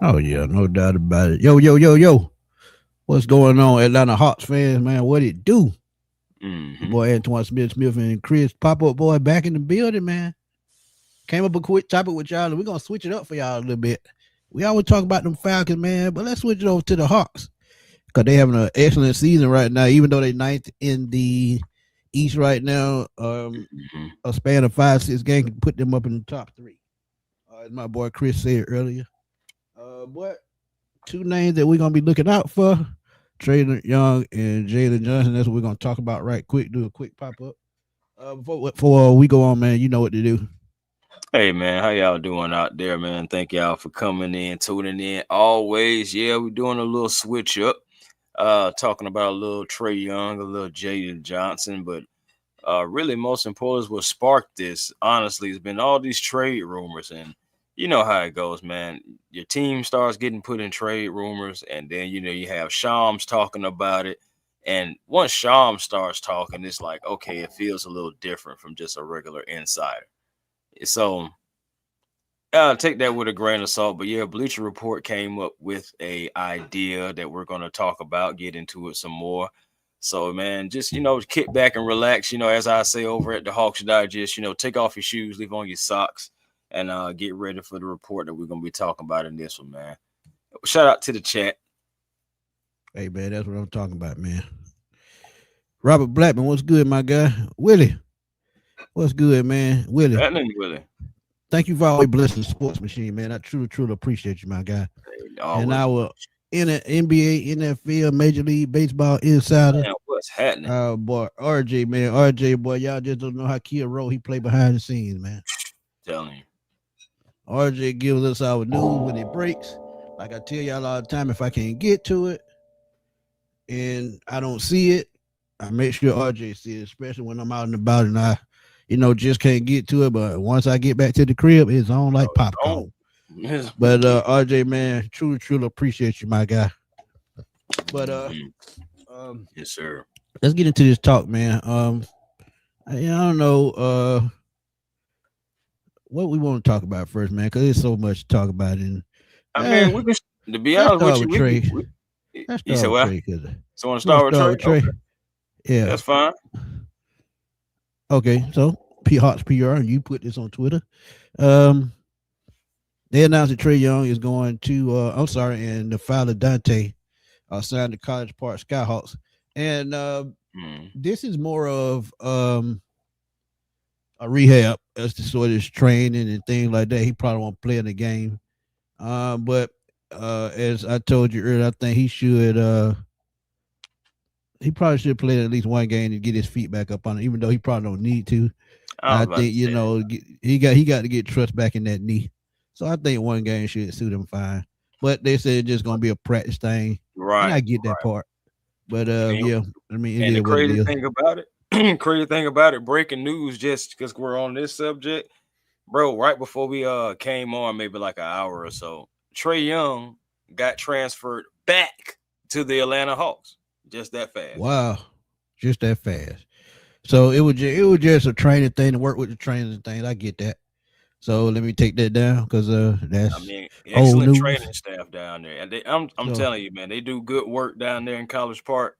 Oh yeah, no doubt about it. Yo, yo, yo, yo. What's going on, Atlanta Hawks fans, man? What it do? Your Hmm. boy Antoine Smith and Chris Pop Up Boy back in the building, man. Came up a quick topic with y'all, and we're gonna switch it up for y'all a little bit. We always talk about them Falcons, man, but let's switch it over to the Hawks because they having an excellent season right now. Even though they ninth in the East right now, Hmm. a span of 5, 6 games can put them up in the top three. As my boy Chris said earlier. But two names that we're gonna be looking out for: Trae Young and Jalen Johnson. That's what we're gonna talk about right quick. Do a quick pop up. Before we go on, man, you know what to do. Hey man, how y'all doing out there, man? Thank y'all for coming in, tuning in. Always, yeah, we're doing a little switch up. Talking about a little Trey Young, a little Jalen Johnson, but really most important is what sparked this. Honestly, it's been all these trade rumors, and you know how it goes, man. Your team starts getting put in trade rumors, and then you have Shams talking about it. And once Shams starts talking, it's like, okay, it feels a little different from just a regular insider. So take that with a grain of salt. But yeah, Bleacher Report came up with a idea that we're gonna talk about, get into it some more. So man, just kick back and relax. As I say over at the Hawks Digest, take off your shoes, leave on your socks, and get ready for the report that we're gonna be talking about in this one, man. Shout out to the chat. Hey man, that's what I'm talking about, man. Robert Blackman, what's good, my guy? Willie, what's good, man? Willie, Happening, Willie. thank you for always blessing the sports machine, man. I truly, truly appreciate you, my guy. And Always. our NBA, NFL, Major League Baseball insider, Man, what's happening? boy, RJ, man. RJ, boy, y'all just don't know how key a role he played behind the scenes, man. Telling you. RJ gives us our news when it breaks. Like I tell y'all all the time, if I can't get to it and I don't see it, I make sure RJ sees it, especially when I'm out and about and I, just can't get to it. But once I get back to the crib, it's on like Oh, popcorn. But RJ, man, truly, truly appreciate you, my guy. But Mhm. um, Yes, sir. let's get into this talk, man. I don't know what we want to talk about first, man, because there's so much to talk about. And I uh, mean, we can. To be let's honest with start you, with we can. Trey. Let's You start said with well. Trey because So want to we'll start with start Trey? with Trey. Okay, Yeah. that's fine. Okay. So P Hawks PR, and you put this on Twitter. Um, they announced that Trey Young is going to. I'm sorry, and the founder Dante signed the College Park Skyhawks, and Mm. this is more of a rehab as to sort of his training and things like that. He probably won't play in the game, but as I told you earlier, I think he probably should play at least one game to get his feet back up on it, even though he probably don't need to. I was I about think to say that. he got to get trust back in that knee. So I think one game should suit him fine. But they said it's just gonna be a practice thing, and Right, I get that right. part. But And yeah, I mean it and the is what it crazy is. thing about it, crazy thing about it, breaking news. Just because we're on this subject, bro. Right before we came on, maybe like an hour or so, Trey Young got transferred back to the Atlanta Hawks. Just that fast. Wow, just that fast. So it was just a training thing to work with the trainers and things. I get that. So let me take that down because I that's mean, old excellent training news. staff down there, and I'm So telling you, man, they do good work down there in College Park.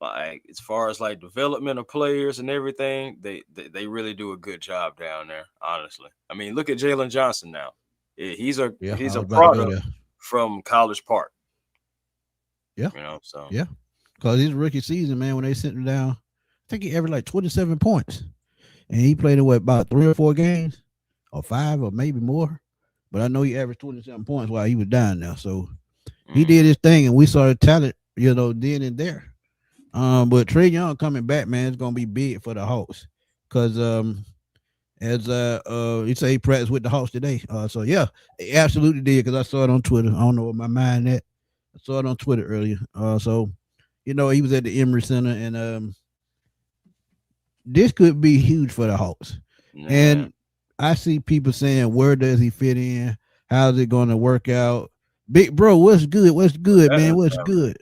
Like as far as like development of players and everything, they really do a good job down there. Honestly, I mean, look at Jalen Johnson now. Yeah, yeah, he's I a was about to go product there. from College Park. Yeah, So yeah. Because his rookie season, man, when they sent him down, I think he averaged like 27 points, and he played in what about 3 or 4 games, or 5, or maybe more. But I know he averaged 27 points while he was down there. So he did mhm. his thing, and we saw the talent, then and there. But Trey Young coming back, man, it's gonna be big for the Hawks, because as he say he practiced with the Hawks today. So yeah, he absolutely did because I saw it on Twitter. I don't know what my mind at. I saw it on Twitter earlier. So he was at the Emory Center, and this could be huge for the Hawks. Man, And I see people saying, where does he fit in? How's it going to work out? Big bro, what's good? What's good, that man? is What's happening. good?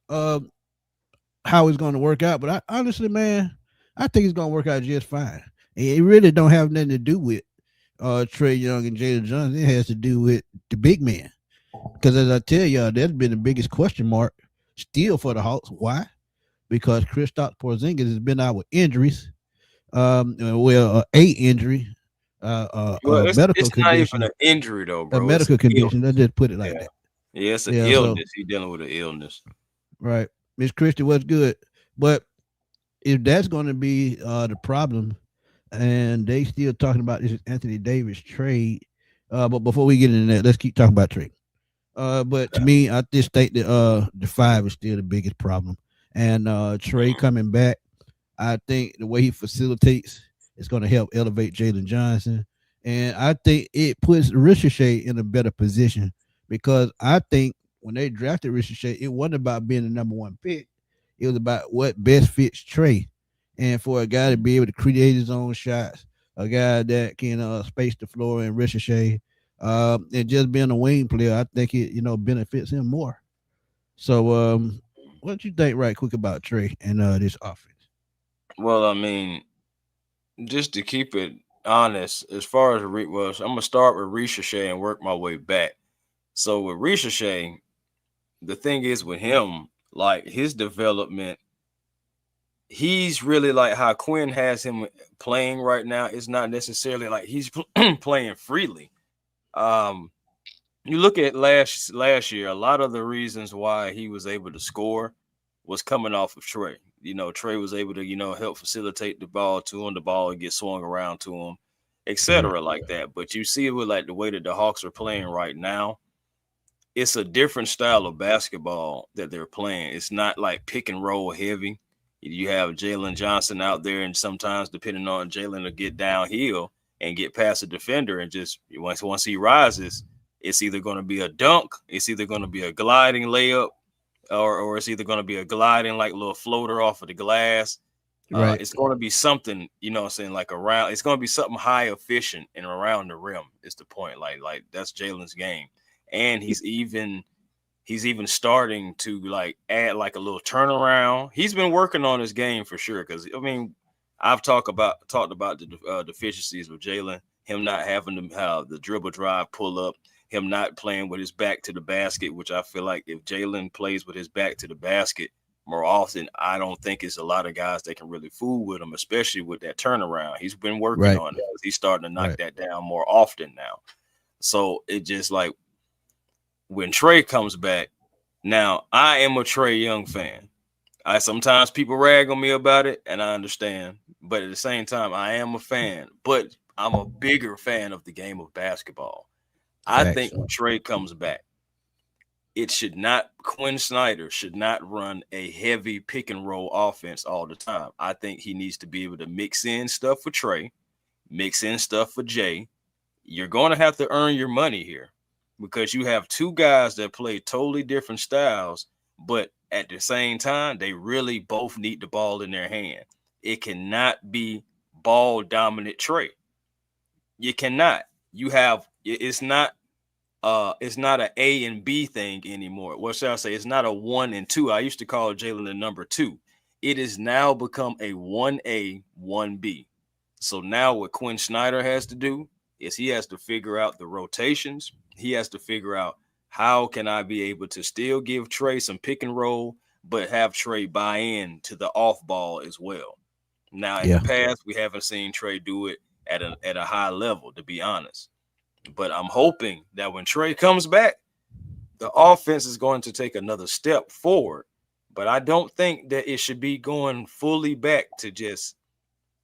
Um, how it's going to work out? But honestly, man, I think it's going to work out just fine. And it really don't have nothing to do with Trey Young and Jalen Johnson. It has to do with the big man. Because as I tell y'all, that's been the biggest question mark still for the Hawks. Why? Because Kristaps Porzingis has been out with injuries. A injury, Well, medical it's not even condition, an injury though, a bro. It's an medical condition. Let's illness. just put it like Yeah, that. yeah, it's an Yeah. So illness. He's dealing with an illness. right, Miss Christie, what's good? But if that's going to be the problem, and they still talking about this Anthony Davis trade, but before we get into that, let's keep talking about trade. But to Okay. me, I just think that the five is still the biggest problem, and Trae coming back, I think the way he facilitates is going to help elevate Jalen Johnson, and I think it puts Ricochet in a better position because I think when they drafted Ricochet, it wasn't about being the number one pick; it was about what best fits Trey, and for a guy to be able to create his own shots, a guy that can space the floor and Ricochet, and just being a wing player, I think it benefits him more. So, what do you think, right quick, about Trey and this offense? Well, I mean, just to keep it honest, as far as I'm gonna start with Ricochet and work my way back. So with Ricochet, the thing is with him, like his development, he's really like how Quinn has him playing right now. It's not necessarily like he's playing freely. Um, you look at last year, a lot of the reasons why he was able to score was coming off of Trey. Trey was able to, help facilitate the ball to him, the ball would get swung around to him, Right. etc. like that. But you see it with like the way that the Hawks are playing right now, it's a different style of basketball that they're playing. It's not like pick and roll heavy. You have Jalen Johnson out there, and sometimes depending on Jalen to get downhill and get past the defender, and just once he rises, it's either going to be a dunk, it's either going to be a gliding layup, or it's either going to be a gliding like little floater off of the glass. Right. It's going to be something, what I'm saying, like around. It's going to be something high efficient and around the rim. Is the point? Like that's Jalen's game, and he's even starting to like add like a little turnaround. He's been working on his game for sure. Because I mean, I've talked about the deficiencies with Jalen. Him not having the dribble drive pull up. Him not playing with his back to the basket, which I feel like if Jalen plays with his back to the basket more often, I don't think it's a lot of guys that can really fool with him, especially with that turnaround. He's been working Right. on it. He's starting to knock Right. that down more often now. So it just like when Trae comes back, now I am a Trae Young fan. I sometimes people rag on me about it, and I understand. But at the same time, I am a fan. But I'm a bigger fan of the game of basketball. I Facts. think when Trae comes back, it should not Quinn Snyder should not run a heavy pick and roll offense all the time. I think he needs to be able to mix in stuff for Trae, mix in stuff for Jay. You're going to have to earn your money here because you have two guys that play totally different styles, but at the same time, they really both need the ball in their hand. It cannot be ball dominant Trae. You cannot. You have it's not an A and B thing anymore. What shall I say? It's not a 1 and 2. I used to call Jalen the number 2. It has now become a 1A, 1B. So now what Quinn Snyder has to do is he has to figure out the rotations. He has to figure out how can I be able to still give Trae some pick and roll, but have Trae buy in to the off ball as well. Now in the Yeah. past, we haven't seen Trae do it at a high level, to be honest. But I'm hoping that when Trae comes back, the offense is going to take another step forward. But I don't think that it should be going fully back to just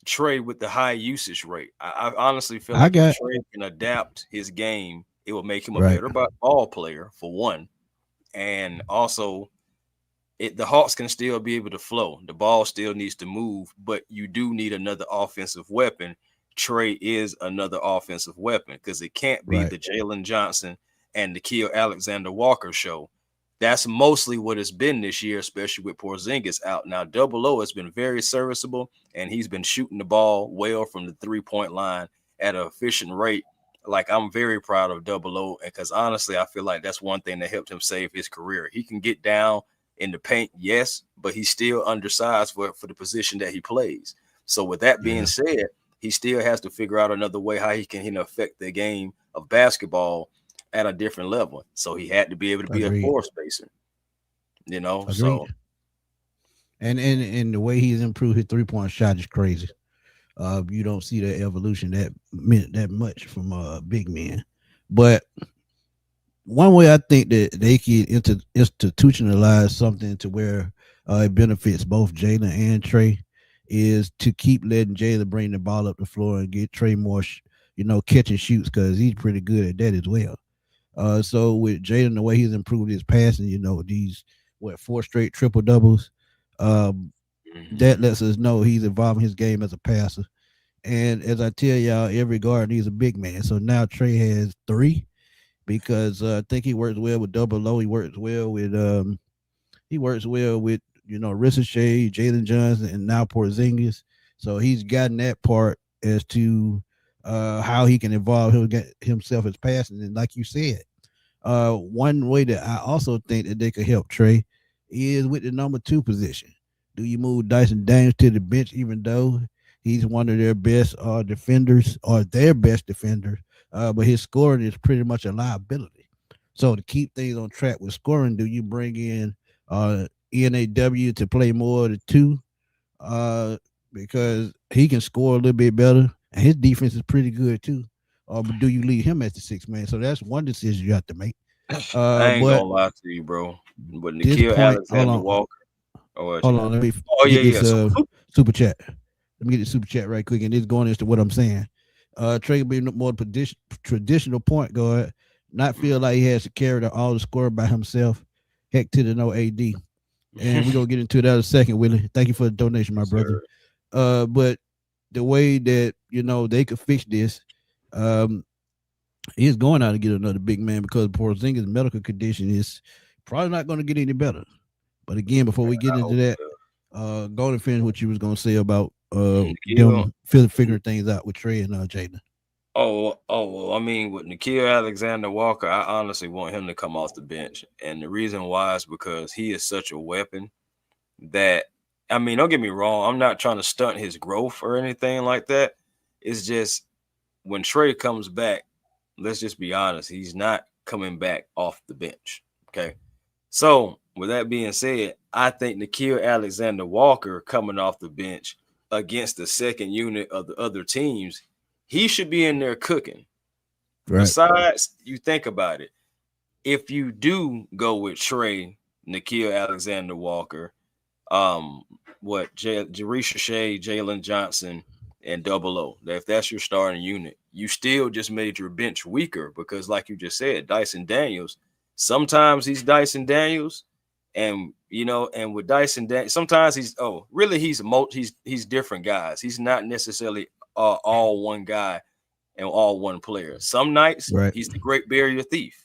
Trae with the high usage rate. I honestly feel I like if got Trae can adapt his game, it will make him a right. better ball player, for one. And also, the Hawks can still be able to flow. The ball still needs to move, but you do need another offensive weapon. Trae is another offensive weapon because it can't be Right. the Jalen Johnson and the Nikhil Alexander Walker show. That's mostly what it's been this year, especially with Porzingis out. Now, Double O has been very serviceable, and he's been shooting the ball well from the three-point line at an efficient rate. Like, I'm very proud of Double O because honestly, I feel like that's one thing that helped him save his career. He can get down in the paint, yes, but he's still undersized for the position that he plays. So with that being Yeah. said, he still has to figure out another way how he can affect the game of basketball at a different level. So he had to be able to be a Agreed. floor spacer, you know. So Agreed. And the way he's improved his 3-point shot is crazy. You don't see the evolution that much from big men. But one way I think that they could institutionalize something to where it benefits both Jalen and Trae is to keep letting Jalen bring the ball up the floor and get Trae more, catch and shoots because he's pretty good at that as well. So with Jalen, the way he's improved his passing, these 4 straight triple doubles, um, mhm. that lets us know he's evolving his game as a passer. And as I tell y'all, every guard needs a big man. So now Trae has 3 because I think he works well with double low. He works well with Ricochet, Jalen Johnson, and now Porzingis. So he's gotten that part as to how he can evolve himself as passing. And like you said, one way that I also think that they could help Trae is with the number 2 position. Do you move Dyson Daniels to the bench, even though he's one of their best defenders or their best defenders, but his scoring is pretty much a liability. So to keep things on track with scoring, do you bring in NAW to play more of the 2? Uh, because he can score a little bit better, and his defense is pretty good too. But do you leave him as the 6th man? So that's one decision you have to make. I ain't But gonna lie to you, bro. But this Nikhil point, Alexander Walker. Oh, what you hold got? on, let me Oh yeah, get yeah. this So super chat. Let me get the super chat right quick, and this going into what I'm saying. Trey be more traditional point guard, not feel like he has to carry all the score by himself. Heck to the no AD. And we're gonna get into that in a second, Willie. Thank you for the donation, my yes, brother. sir. But the way that they could fix this, um, he's going out to get another big man because Porzingis' medical condition is probably not going to get any better. But again, before we get I into hope that, so. go and finish what you was going to say about Nikhil. them figuring things out with Trey and Jaden. Well, I mean, with Nikhil Alexander Walker, I honestly want him to come off the bench, and the reason why is because he is such a weapon that, I mean, don't get me wrong, I'm not trying to stunt his growth or anything like that. It's just when Trey comes back, let's just be honest, he's not coming back off the bench. Okay. So, with that being said, I think Nikhil Alexander Walker coming off the bench against the second unit of the other teams, he should be in there cooking. Right. Besides, you think about it. If you do go with Trey, Nikhil Alexander Walker, um, Jarisha Shea, Jalen Johnson, and Double O. If that's your starting unit, you still just made your bench weaker because, like you just said, Dyson Daniels. Sometimes he's Dyson Daniels, and and with Dyson Daniels, sometimes he's different guys. He's not necessarily all one guy and all one player. Some nights Right. he's the Great Barrier Thief.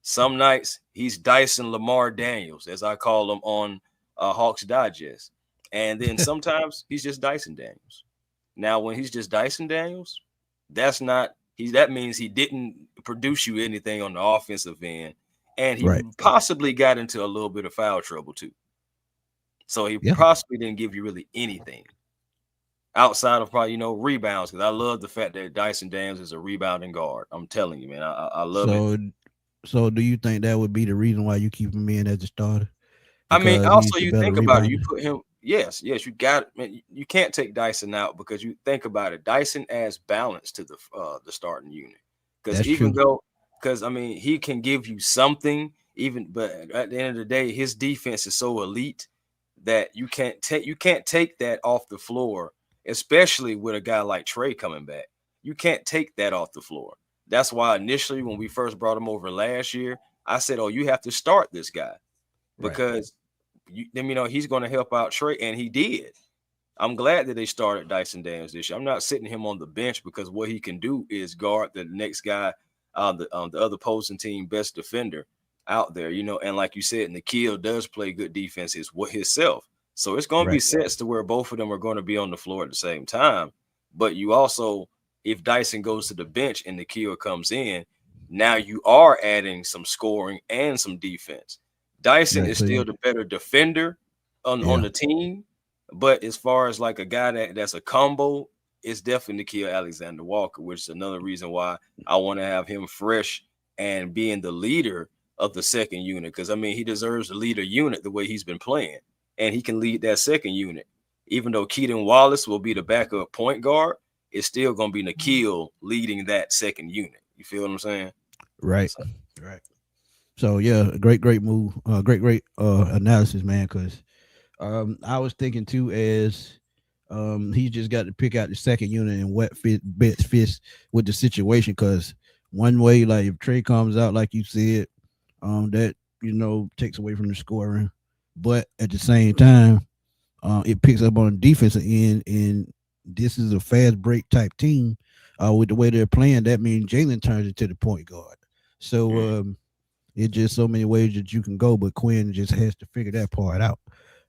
Some nights he's Dyson Lamar Daniels, as I call him on Hawks Digest. And then sometimes he's just Dyson Daniels. Now, when he's just Dyson Daniels, that means he didn't produce you anything on the offensive end, and he Right. possibly got into a little bit of foul trouble too. So he Yeah. possibly didn't give you really anything outside of probably rebounds. Because I love the fact that Dyson Daniels is a rebounding guard. I'm telling you, man, I love it. So do you think that would be the reason why you keep him in as a starter? I mean, Because he's also the you better think about it. You rebounder. put him, yes, you got it. Man, you can't take Dyson out because you think about it. Dyson adds balance to the starting unit because That's even true. though because I mean he can give you something but at the end of the day his defense is so elite that you can't take that off the floor, especially with a guy like Trae coming back. You can't take that off the floor. That's why initially when we first brought him over last year, I said, "Oh, you have to start this guy." Right. Because he's going to help out Trey, and he did. I'm glad that they started Dyson Daniels this year. I'm not sitting him on the bench because what he can do is guard the next guy, the other opposing team best defender out there. And like you said, Nikhil does play good defense himself. So it's going to be Right. sets to where both of them are going to be on the floor at the same time. But you also, if Dyson goes to the bench and Nikhil comes in, now you are adding some scoring and some defense. Dyson Right. is So still the better defender on yeah. the team, but as far as like a guy that's a combo, it's definitely Nikhil Alexander Walker, which is another reason why I want to have him fresh and being the leader of the second unit. Because I mean, he deserves to lead a unit the way he's been playing, and he can lead that second unit. Even though Keaton Wallace will be the backup point guard, it's still going to be Nikhil leading that second unit. You feel what I'm saying? Right. So, Right. So yeah, great move. Great analysis, man. Because I was thinking too, as he just got to pick out the second unit and what best fits with the situation. Because one way, like if Trae comes out like you said, that takes away from the scoring, but at the same time, it picks up on the defensive end, and this is a fast break type team. With the way they're playing, that means Jalen turns into the point guard. So it's just so many ways that you can go, but Quinn just has to figure that part out.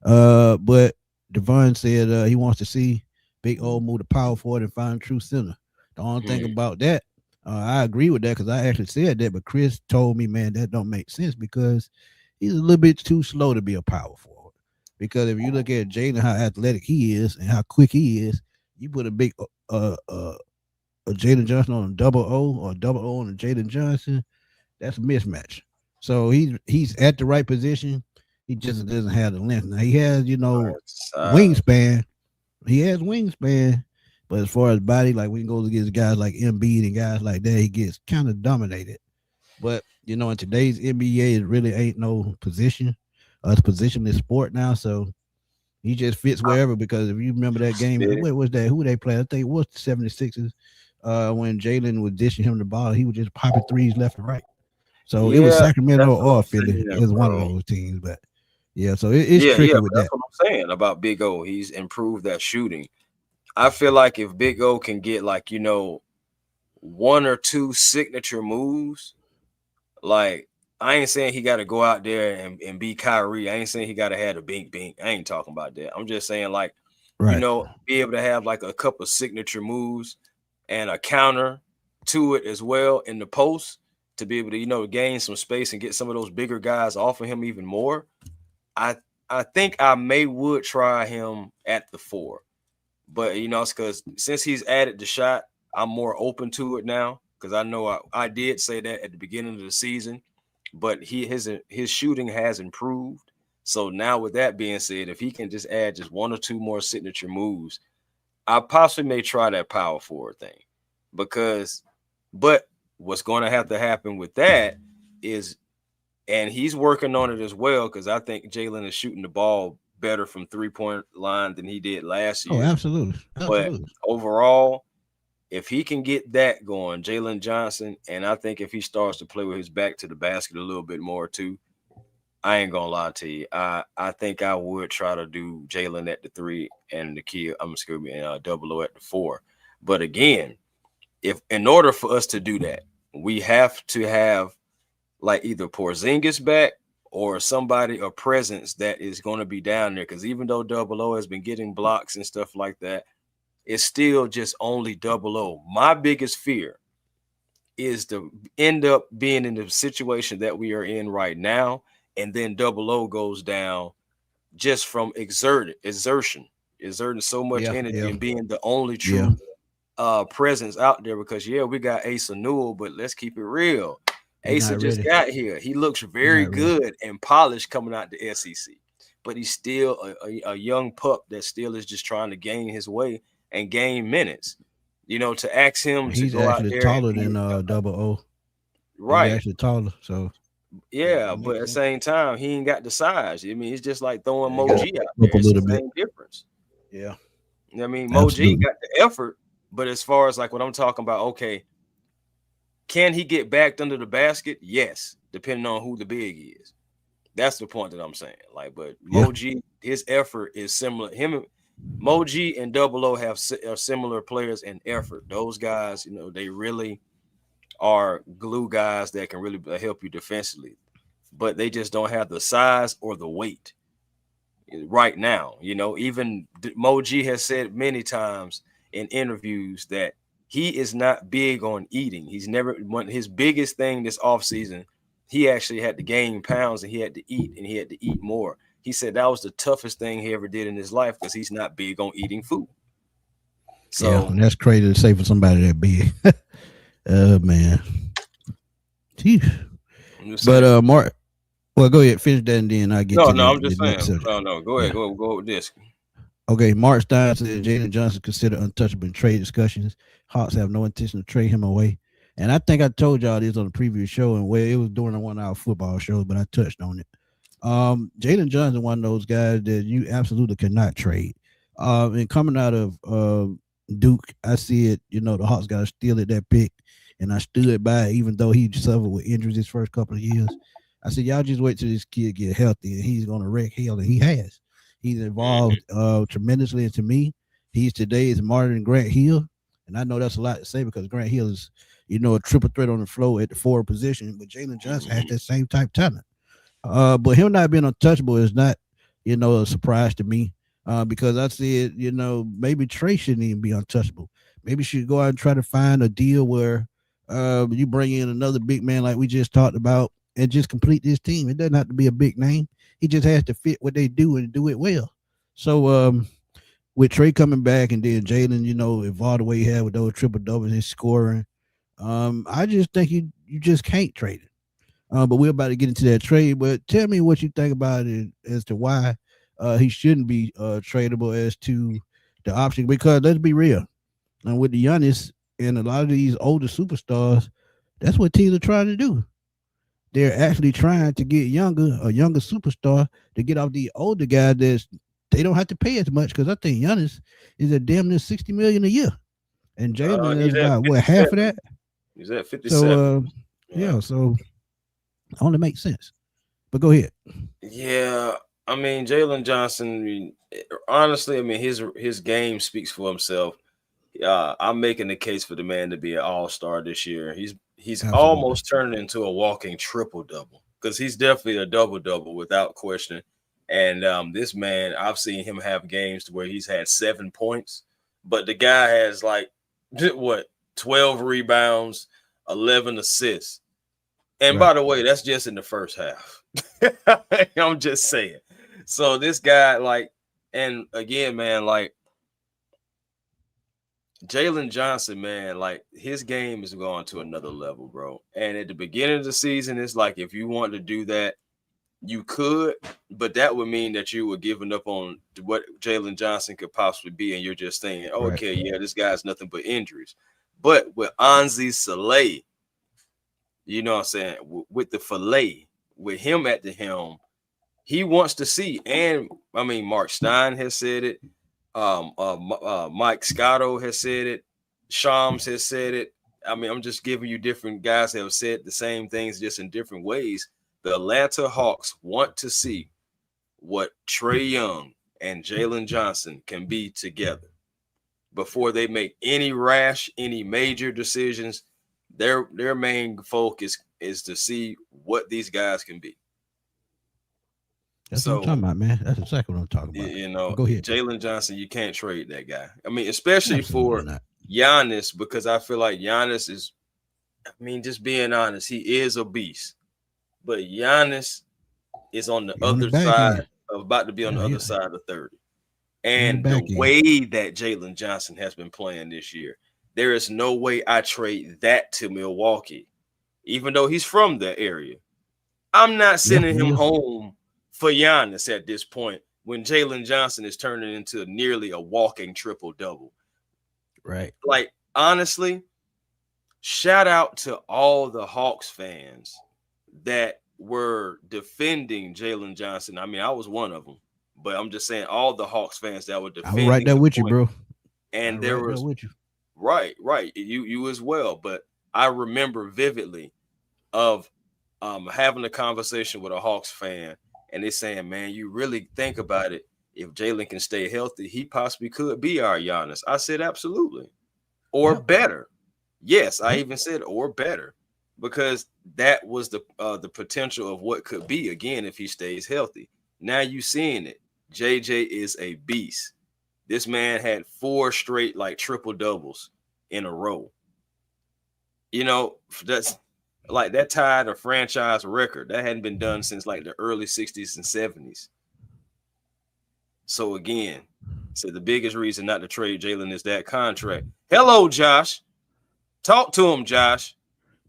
But Devon said he wants to see Big O move the power forward and find true center. The only thing about that, I agree with that because I actually said that, but Chris told me, man, that don't make sense because he's a little bit too slow to be a power forward. Because if you look at Jalen, how athletic he is and how quick he is, you put a big a Jalen Johnson on a double O or a double O on a Jalen Johnson, that's a mismatch. So he's at the right position. He just doesn't have the length. Now he has, wingspan. He has wingspan, but as far as body, like when he goes against guys like Embiid and guys like that, he gets kind of dominated. But in today's NBA, it really ain't no position. It's positionless sport now, so he just fits wherever. Because if you remember that game, what was that? Who they played? I think it was the 76ers. When Jalen was dishing him the ball, he was just popping threes left and right. So it was Sacramento or Philly. It was one of those teams, but yeah. So it's tricky with that's that. what I'm saying about Big O. He's improved that shooting. I feel like if Big O can get one or two signature moves, like I ain't saying he got to go out there and be Kyrie. I ain't saying he got to have a bink. I ain't talking about that. I'm just saying be able to have like a couple of signature moves and a counter to it as well in the post to be able to, gain some space and get some of those bigger guys off of him even more. I think I would try him at the 4. But, it's because since he's added the shot, I'm more open to it now because I know I did say that at the beginning of the season, but his shooting has improved. So now with that being said, if he can just add just one or two more signature moves, I possibly may try that power forward thing but what's going to have to happen with that is, and he's working on it as well, because I think Jalen is shooting the ball better from 3-point line than he did last year. Oh, absolutely. But overall, if he can get that going, Jalen Johnson, and I think if he starts to play with his back to the basket a little bit more too, I ain't gonna lie to you. I think I would try to do Jalen at the 3 and and double O at the 4. But again, if in order for us to do that, we have to have like either Porzingis back or a presence that is going to be down there. Because even though Double O has been getting blocks and stuff like that, it's still just only Double O. My biggest fear is to end up being in the situation that we are in right now, and then Double O goes down just from exerting so much energy and being the only true presence out there. Because we got Asa Newell, but let's keep it real. Asa just got here. He looks very good and polished coming out the SEC, but he's still a young pup that still is just trying to gain his way and gain minutes. To ask him to go out there. He's actually taller than Double O. Right. He's actually taller. So but at the same time, he ain't got the size. I mean, it's just like throwing Moji out there. It's the same difference. Yeah. I mean, Moji got the effort, but as far as like what I'm talking about, okay, can he get backed under the basket? Yes, depending on who the big is. That's the point that I'm saying. Like, but Moji, his effort is similar. Moji and Double O are similar players in effort. Those guys, they really are glue guys that can really help you defensively, but they just don't have the size or the weight right now. Even Moji has said many times in interviews that he is not big on eating. He's never his biggest thing this offseason. He actually had to gain pounds and he had to eat, and he had to eat more. He said that was the toughest thing he ever did in his life because he's not big on eating food. So and that's crazy to say for somebody that big. Man. I'm just But saying. Mark, well, go ahead, finish that, and then I get No, to no, I'm the just next saying. subject. Oh no, go ahead, Yeah. go with this. Okay, Mark Stein said Jalen Johnson considered untouchable in trade discussions. Hawks have no intention to trade him away. And I think I told y'all this on the previous show, and where it was during a 1 hour football show, but I touched on it. Jalen Johnson, one of those guys that you absolutely cannot trade. And coming out of Duke, I see it. You know, the Hawks got to steal at that pick, and I stood by it, even though he suffered with injuries his first couple of years. I said, y'all just wait till this kid get healthy, and he's gonna wreck hell, and he has. He's Mm-hmm. evolved tremendously, and to me, he's today is smarter than Grant Hill, and I know that's a lot to say because Grant Hill is, you know, a triple threat on the floor at the forward position, but Jalen Johnson has Mm-hmm. that same type talent. But him not being untouchable is not, you know, a surprise to me. Because I said, you know, maybe Trae shouldn't even be untouchable. Maybe she should go out and try to find a deal where you bring in another big man like we just talked about and just complete this team. It doesn't have to be a big name. He just has to fit what they do and do it well. So with Trae coming back and then Jalen, you know, evolved the way he had with those triple doubles and scoring, I just think you just can't trade it. But we're about to get into that trade. But tell me what you think about it as to why he shouldn't be tradable as to the option. Because let's be real, and with the Giannis and a lot of these older superstars, that's what teams are trying to do. They're actually trying to get a younger superstar to get off the older guy that's they don't have to pay as much. Because I think Giannis is at damn near 60 million a year, and Jalen is He's at about what half of 57. that. He's at So 57. Yeah. yeah, so it only makes sense. But go ahead. Yeah. I mean, Jalen Johnson, honestly, I mean, his game speaks for himself. I'm making the case for the man to be an all-star this year. He's Absolutely. almost turning into a walking triple-double because he's definitely a double-double without question. And this man, I've seen him have games to where he's had 7 points, but the guy has like what 12 rebounds, 11 assists. And Right. by the way, that's just in the first half. I'm just saying. So this guy, like, and again, man, like Jalen Johnson, man, like his game is going to another level, bro. And at the beginning of the season, it's like if you want to do that, you could, but that would mean that you were giving up on what Jalen Johnson could possibly be, and you're just thinking, Right. okay, yeah, this guy's nothing but injuries. But with Anzi Saleh, you know what I'm saying, with the fillet, with him at the helm, he wants to see. And I mean, Mark Stein has said it. Mike Scotto has said it. Shams has said it. I mean, I'm just giving you different guys that have said the same things just in different ways. The Atlanta Hawks want to see what Trae Young and Jalen Johnson can be together before they make any rash, any major decisions. Their main focus is to see what these guys can be. That's what I'm So talking about, man. That's exactly what I'm talking about. you But know, go ahead. Jalen Johnson, you can't trade that guy. I mean, especially Absolutely for not. Giannis, because I feel like Giannis is, I mean, just being honest, he is a beast. But Giannis is on the He on the other back side end. of about to be on Yeah, the other side of 30. he on the And the back end. way that Jalen Johnson has been playing this year, there is no way I trade that to Milwaukee, even though he's from the area. I'm not Yeah, sending he him is. home for Giannis at this point when Jalen Johnson is turning into nearly a walking triple double. Right. Like, honestly, shout out to all the Hawks fans that were defending Jalen Johnson. I mean, I was one of them, but I'm just saying all the Hawks fans that were I was right defending there the with you, point. bro. I And was there right there was with you. right, you as well. But I remember vividly of having a conversation with a Hawks fan, and they saying, "Man, you really think about it. If Jalen can stay healthy, he possibly could be our Giannis." I said, "Absolutely, or Yep. better." Yes, I Yep. even said or better because that was the potential of what could be again if he stays healthy. Now you seeing it. JJ is a beast. This man had 4 straight like triple doubles in a row. You know, that's like that tied a franchise record. That hadn't been done since like the early 60s and 70s. So again, so the biggest reason not to trade Jalen is that contract. Hello, Josh. Talk to him, Josh.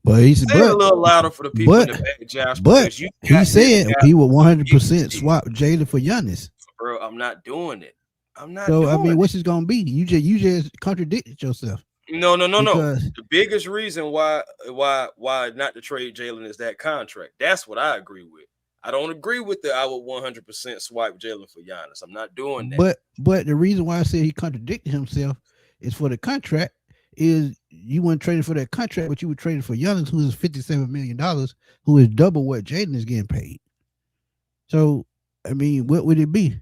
But he's Say it a little louder for the people in but the back, Josh, but because you he got this said guy he would big 100% shit. swap Jalen for Giannis. Bro, I'm not doing it. I'm not So I doing mean, it. what's it gonna be? You just contradicted yourself No, no, no, no. because The biggest reason why not to trade Jalen is that contract. That's what I agree with. I don't agree with the I would 100% swipe Jalen for Giannis. I'm not doing that. but the reason why I said he contradicted himself is for the contract is you weren't trading for that contract, but you were trading for Giannis, who is $57 million, who is double what Jaden is getting paid. So I mean, what would it be?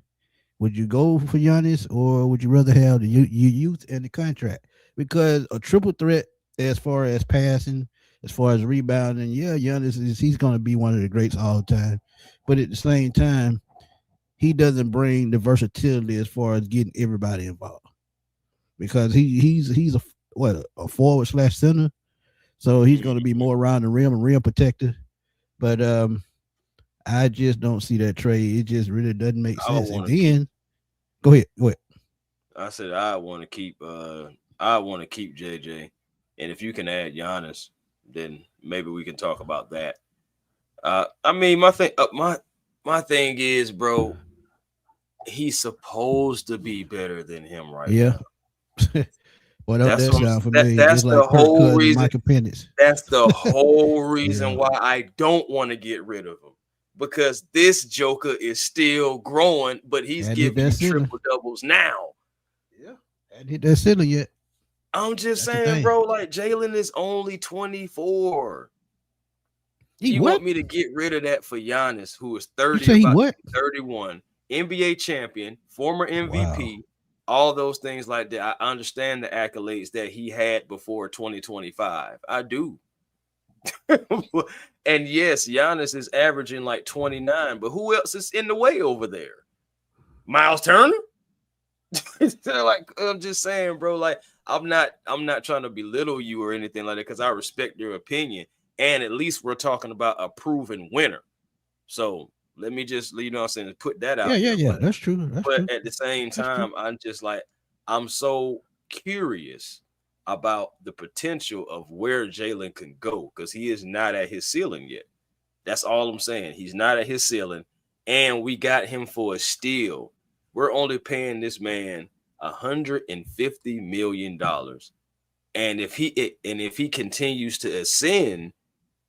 Would you go for Giannis or would you rather have the your youth and the contract? Because a triple threat as far as passing, as far as rebounding, yeah, Giannis he's going to be one of the greats all the time. But at the same time, he doesn't bring the versatility as far as getting everybody involved. Because he's a forward slash center, so he's going to be more around the rim and rim protector. But I just don't see that trade. It just really doesn't make I would sense. And want to keep. then go ahead, go ahead. I said I want to keep. I want to keep JJ, and if you can add Giannis, then maybe we can talk about that. I mean, my thing is, bro, he's supposed to be better than him right Yeah. now. Well, that, That's that what sound familiar, that's just the like Kirk whole Cousins, reason. Michael Penix. That's the whole reason Yeah, why I don't want to get rid of him, because this Joker is still growing, but he's hadn't hit giving that you ceiling. triple doubles now. Yeah, hadn't hit that ceiling yet. I'm just That's the saying, thing. bro, like Jalen is only 24. He You what? want me to get rid of that for Giannis, who is You 30, say he about to what? be 31, NBA champion, former Wow. MVP, all those things like that. I understand the accolades that he had before 2025. I do. And yes, Giannis is averaging like 29, but who else is in the way over there? Miles Turner? Like, I'm just saying, bro. Like, I'm not trying to belittle you or anything like that, because I respect your opinion. And at least we're talking about a proven winner. So let me just, what I'm saying, put that Yeah, out yeah, there. yeah. That's true. That's But true. at the same That's true. time, I'm just like, I'm so curious about the potential of where Jalen can go, because he is not at his ceiling yet. That's all I'm saying. He's not at his ceiling, and we got him for a steal. We're only paying this man $150 million, and if he continues to ascend,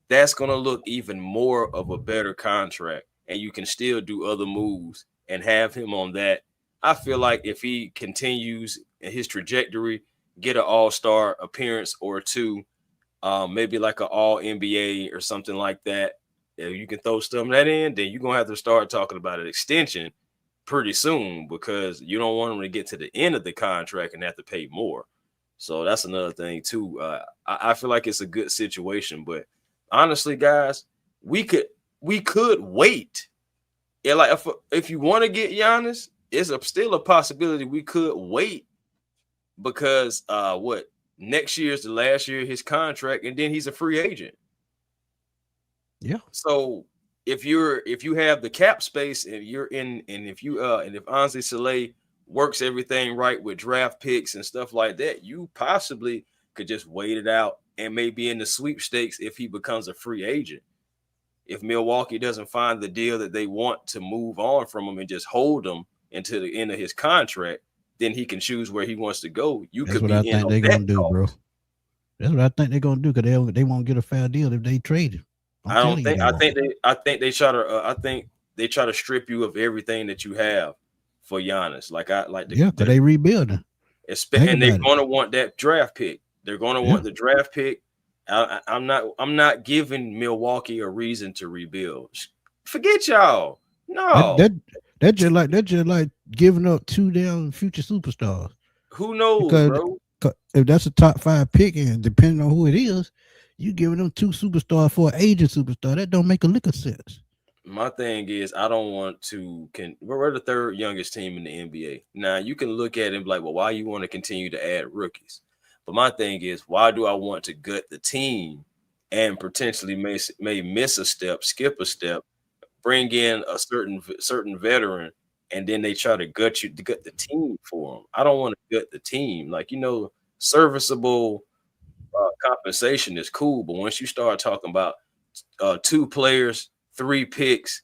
that's gonna look even more of a better contract, and you can still do other moves and have him on that. I feel like if he continues in his trajectory, get an all-star appearance or two, maybe like an all NBA or something like that. If you can throw stuff that in, then you're gonna have to start talking about an extension pretty soon, because you don't want him to get to the end of the contract and have to pay more. So that's another thing too. I feel like it's a good situation, but honestly, guys, we could we could wait. Yeah, like if you want to get Giannis, it's still a possibility we could wait, because what, next year is the last year of his contract, and then he's a free agent. Yeah. So if you have the cap space, and you're in, and if you and if Anzi Soleil works everything right with draft picks and stuff like that, you possibly could just wait it out and maybe in the sweepstakes if he becomes a free agent. If Milwaukee doesn't find the deal that they want to move on from him and just hold him until the end of his contract, then he can choose where he wants to go. You That's could what I be in think on they're that gonna do, bro. talks. That's what I think they're gonna do because they won't get a fair deal if they trade him. I'm I don't telling you, think. they won't. I think they try to. I think they try to strip you of everything that you have for Giannis. Like I like Yeah, because they rebuilding. Think and they're about it. going to want that draft pick. They're going to Yeah. want the draft pick. I'm not. I'm not giving Milwaukee a reason to rebuild. Forget y'all. That No. that that just like giving up two damn future superstars. Who knows, Because bro? if that's a top five pick, and depending on who it is, you giving them two superstars for an aging superstar. That don't make a lick of sense. My thing is, I don't want to. We're the third youngest team in the NBA. Now you can look at it and be like, well, why you want to continue to add rookies? But my thing is, why do I want to gut the team and potentially may miss a step, skip a step, bring in a certain veteran, and then they try to gut the team for them? I don't want to gut the team. Like, serviceable. compensation is cool, but once you start talking about 2 players, 3 picks,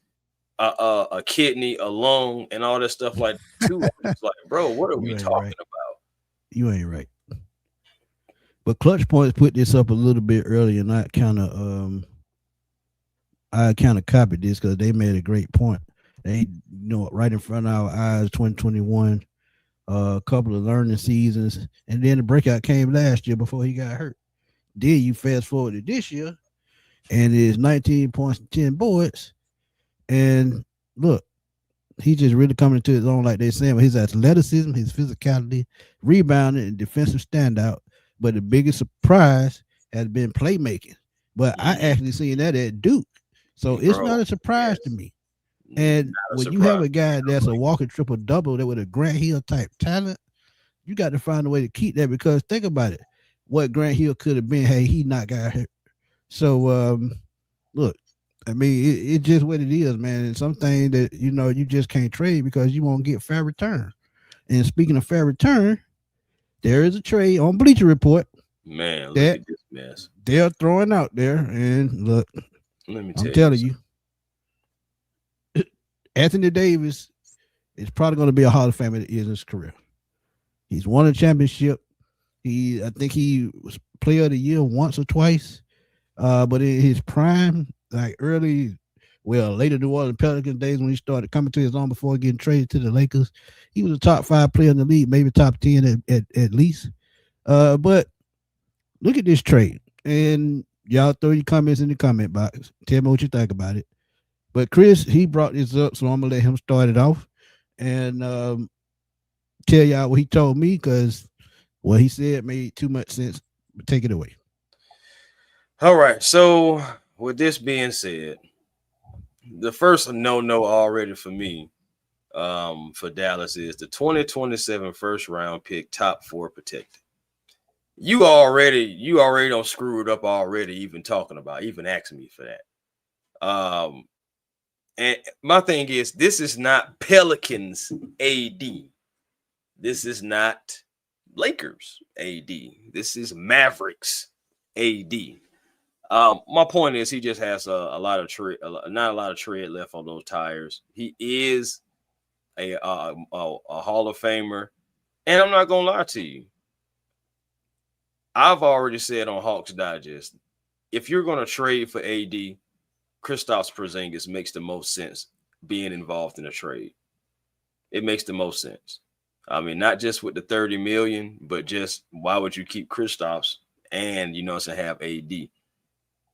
a kidney, a lung, and all that stuff like too, I'm just like, bro, what are we You ain't talking right. about? You ain't right. But Clutch Points put this up a little bit earlier, and I kind of copied this because they made a great point. They, right in front of our eyes, 2021, a couple of learning seasons, and then the breakout came last year before he got hurt. Then you fast forward to this year, and it's 19 points and 10 boards. And look, he's just really coming into his own, like they saying, with his athleticism, his physicality, rebounding, and defensive standout. But the biggest surprise has been playmaking. But I actually seen that at Duke. So it's Bro, not a surprise to yes, me. And not a when you have surprise. a guy that's a walking triple double that with a Grant Hill type talent, you got to find a way to keep that, because think about it, what Grant Hill could have been had he not got hurt. So look, I mean, it's just what it is, man. It's something that you just can't trade because you won't get fair return. And speaking of fair return, there is a trade on Bleacher Report Man, look that at this mess. they're throwing out there. And look, Let me I'm tell telling you. you, Anthony Davis is probably going to be a Hall of Famer in his career. He's won a championship. I think he was Player of the Year once or twice. But in his prime, like later New Orleans Pelicans days, when he started coming to his own before getting traded to the Lakers, he was a top 5 player in the league, maybe top 10 at least. But look at this trade, and y'all throw your comments in the comment box. Tell me what you think about it. But Chris, he brought this up, so I'm gonna let him start it off and tell y'all what he told me, because what he said made too much sense. But take it away. All right. So with this being said, the first no already for me, for Dallas is the 2027 first round pick, top 4 protected. You already don't screw it up already, even talking about, even asking me for that. And my thing is, this is not Pelicans AD. This is not Lakers AD. This is Mavericks AD. My point is, he just has a lot of not a lot of tread left on those tires. He is a Hall of Famer, and I'm not gonna lie to you. I've already said on Hawks Digest, if you're gonna trade for AD, Kristaps Porzingis makes the most sense being involved in a trade. It makes the most sense. I mean, not just with the 30 million, but just why would you keep Kristaps and to have AD?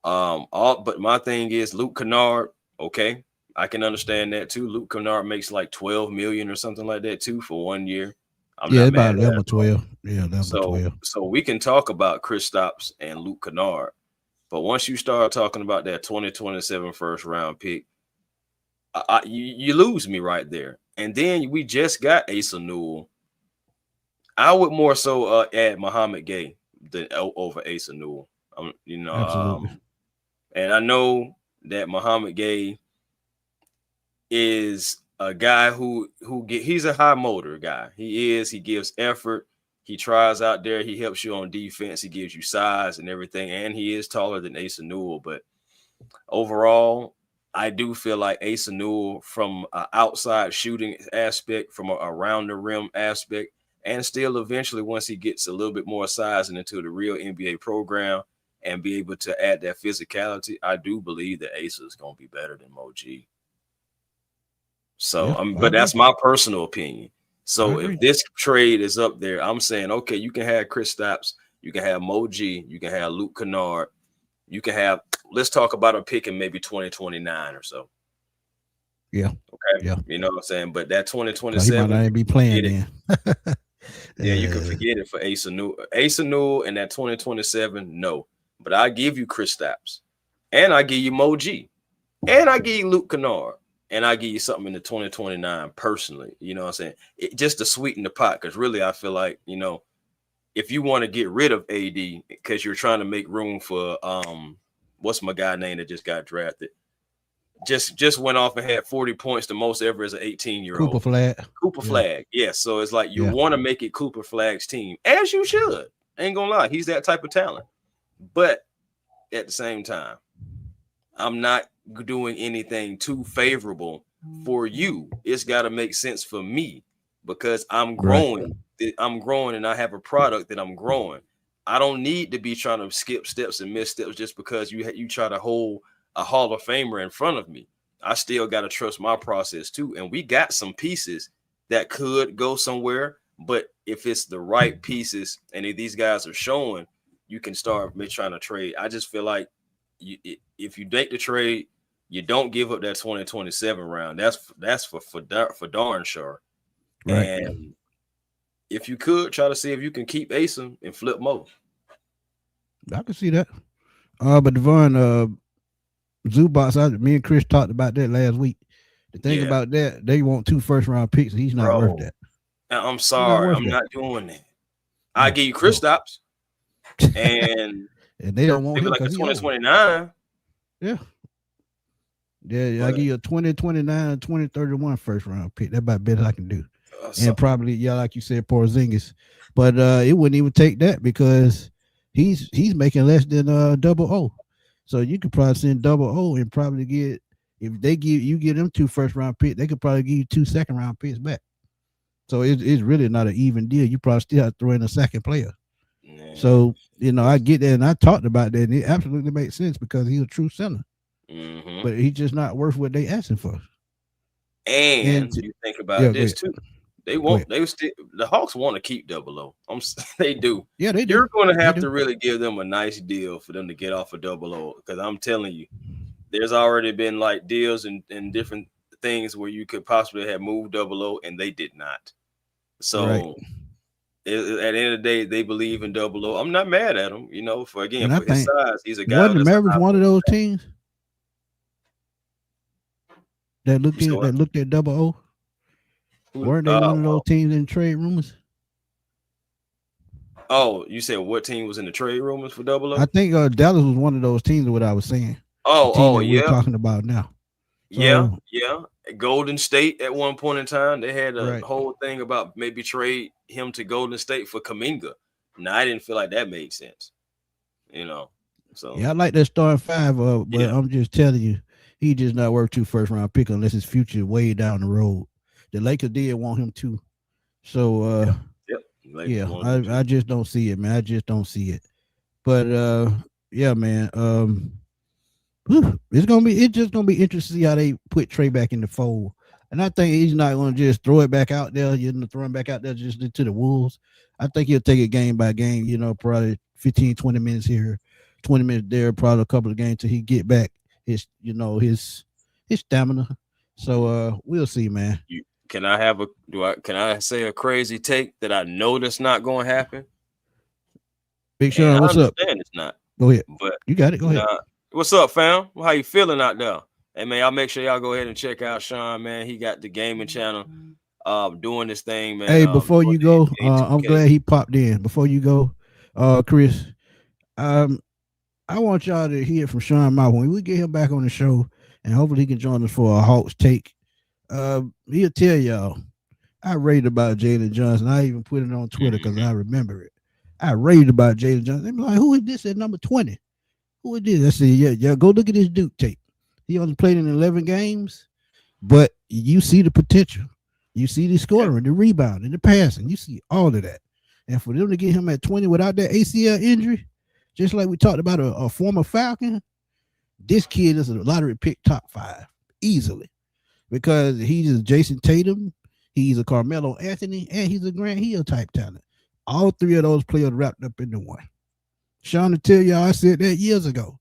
But my thing is Luke Kennard. Okay, I can understand that too. Luke Kennard makes like 12 million or something like that too for 1 year. I'm Yeah, not about mad at 11 or that. 12. Yeah, 11 or 12. So we can talk about Kristaps and Luke Kennard, but once you start talking about that 2027 first round pick, you lose me right there. And then we just got Asa Newell. I would more so add Muhammad Gay than over Asa Newell. Absolutely. And I know that Muhammad Gay is a guy he's a high motor guy. He gives effort. He tries out there. He helps you on defense. He gives you size and everything. And he is taller than Asa Newell. But overall, I do feel like Asa Newell, from an outside shooting aspect, from around the rim aspect, and still eventually once he gets a little bit more size and into the real NBA program and be able to add that physicality, I do believe that Asa is going to be better than Mo G. So, Yeah, I but that's agree. my personal opinion. I So if agree. this trade is up there, I'm saying, okay, you can have Kristaps, you can have Mo G, you can have Luke Kennard, you can have, let's talk about a pick in maybe 2029 or so. Yeah. Okay. Yeah. You know what I'm saying? But that He might 2027, not you even be can playing forget it. then. Yeah, you can forget it for Asa Newell. Asa Newell and that 2027, no. But I give you Kristaps, and I give you Mo G, and I give you Luke Kennard, and I give you something in the 2029 personally. You know what I'm saying? Just to sweeten the pot, because really I feel like, if you want to get rid of AD because you're trying to make room for what's my guy name that just got drafted? Just went off and had 40 points, the most ever as an 18-year-old. Cooper Flag. Cooper Yeah. Flag. Yes. So it's like you Yeah. want to make it Cooper Flag's team, as you should. Ain't gonna lie, he's that type of talent. But at the same time, I'm not doing anything too favorable for you. It's got to make sense for me because I'm Right. growing. I'm growing and I have a product that I'm growing. I don't need to be trying to skip steps and miss steps just because you try to hold a Hall of Famer in front of me. I still got to trust my process too. And we got some pieces that could go somewhere, but if it's the right pieces and if these guys are showing, you can start trying to trade. I just feel like if you make the trade, you don't give up that 2027 round. That's for darn sure. Right. And if you could try to see if you can keep Asim and flip Mo. I can see that. But Devon, Zubats, me and Chris talked about that last week. The thing Yeah, about that, they want 2 first-round picks, and he's not worth bro. that. I'm He's not sorry, worth I'm that. not doing that. I No, give you Chris no. stops, and And they don't want maybe him like a because he old. 2029. Yeah. Yeah, I But give you a 2029, 2031 first-round pick. That's about best I can do. so, And probably, yeah, like you said, Porzingis. But it wouldn't even take that because he's making less than double O. So you could probably send double O and probably get, if they give them 2 first-round picks, they could probably give you 2 second-round picks back. So it's really not an even deal. You probably still have to throw in a second player. yeah. So, I get that. And I talked about that. And it absolutely makes sense because he's a true center. Mm-hmm. But he's just not worth what they asking for. And And you think about yeah, go this ahead. too. Go ahead. The Hawks want to keep Double O. They do. Yeah, they do. You're going to They have do. to really give them a nice deal for them to get off of Double O. Because I'm telling you, there's already been like deals and different things where you could possibly have moved Double O, and they did not. Right. So at the end of the day, they believe in Double O. I'm not mad at him. For And I for his think size, he's a guy wasn't the that's a Mavericks high. one of those teams that You said what? looked at double O? Who? Weren't they one of those teams in trade rumors? Oh, you said what team was in the trade rumors for Double I O? think Dallas was one of those teams. What I was saying, the team Oh, that we're yeah. talking about now. Yeah, So yeah. Golden State at one point in time, they had a right, whole thing about maybe trade him to Golden State for Kaminga. Now I didn't feel like that made sense, you know. So yeah, I like that starting 5. But yeah, I'm just telling you, he just not worth 2 first-round pick unless his future way down the road. The Lakers did want him too. So yep, yep. Lakers yeah, wanted him I to. just don't see it, man. I just don't see it. But yeah, man. It's just gonna be interesting to see how they put Trae back in the fold. And I think he's not gonna just throw it back out there, throw him back out there just into the wolves. I think he'll take it game by game, probably 15, 20 minutes here, 20 minutes there, probably a couple of games till he get back his stamina. So we'll see, man. Can I have a can I say a crazy take that I know that's not going to happen? Big And Sean, I what's up? understand it's not, Go ahead. but You got it. Go ahead. nah. What's up, fam? How you feeling out there? Hey man, y'all make sure y'all go ahead and check out Sean, man. He got the gaming channel doing this thing, man. Hey, before Doing you the go, NBA I'm 2K. glad he popped in. Before you go, Chris, um, I want y'all to hear from Sean Mott when we get him back on the show, and hopefully he can join us for a Hawks take. He'll tell y'all I raved about Jalen Johnson. I even put it on Twitter because I remember it. I raved about Jalen Johnson. They be like, "Who is this at number 20? Who is this?" I said, "Yeah, go look at his Duke tape. He only played in 11 games, but you see the potential. You see the scoring, the rebound, and the passing. You see all of that. And for them to get him at 20 without that ACL injury, just like we talked about a former Falcon, this kid is a lottery pick top 5 easily because he's a Jason Tatum, he's a Carmelo Anthony, and he's a Grant Hill type talent. All 3 of those players wrapped up into one. Sean, to tell y'all, I said that years ago.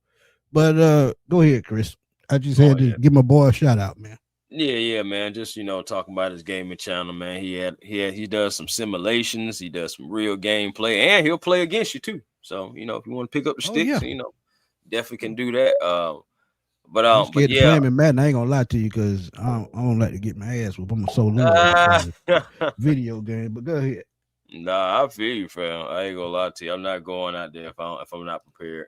But go ahead, Chris. I just Oh had to yeah. give my boy a shout out, man. Yeah, man. Just talking about his gaming channel, man. He does some simulations, he does some real gameplay, and he'll play against you too. So, if you want to pick up the Oh yeah. sticks, definitely can do that. I'm But scared to yeah. play him in Madden. I ain't gonna lie to you because I don't like to get my ass whooped. I'm so low on Uh, video game. But go ahead. nah, I feel you, fam. I ain't gonna lie to you. I'm not going out there if I'm not prepared.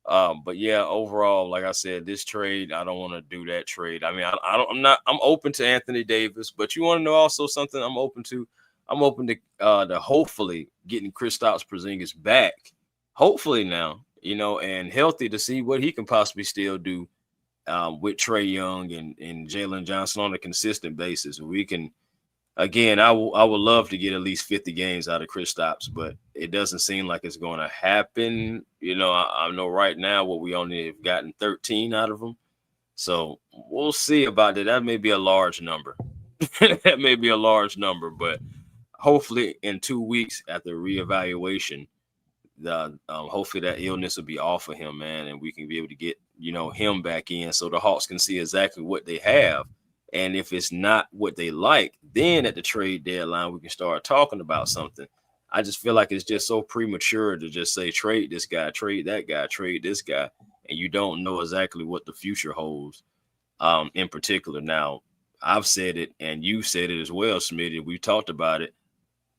But yeah, overall, like I said, this trade, I don't want to do that trade. I mean, I don't, I'm not, I'm open to Anthony Davis, but you want to know also something I'm open to? I'm open to hopefully getting Kristaps Porzingis back. Hopefully now, and healthy to see what he can possibly still do with Trae Young and Jalen Johnson on a consistent basis. We can, again, I would love to get at least 50 games out of Kristaps, but it doesn't seem like it's going to happen. I know right now what we only have gotten 13 out of him. So we'll see about that. That may be a large number. That may be a large number, but hopefully in 2 weeks after reevaluation, hopefully that illness will be off of him, man, and we can be able to get him back in, so the Hawks can see exactly what they have. And if it's not what they like, then at the trade deadline we can start talking about something. I just feel like it's just so premature to just say trade this guy, trade that guy, trade this guy, and you don't know exactly what the future holds. In particular, now I've said it and you said it as well, Smitty. We talked about it.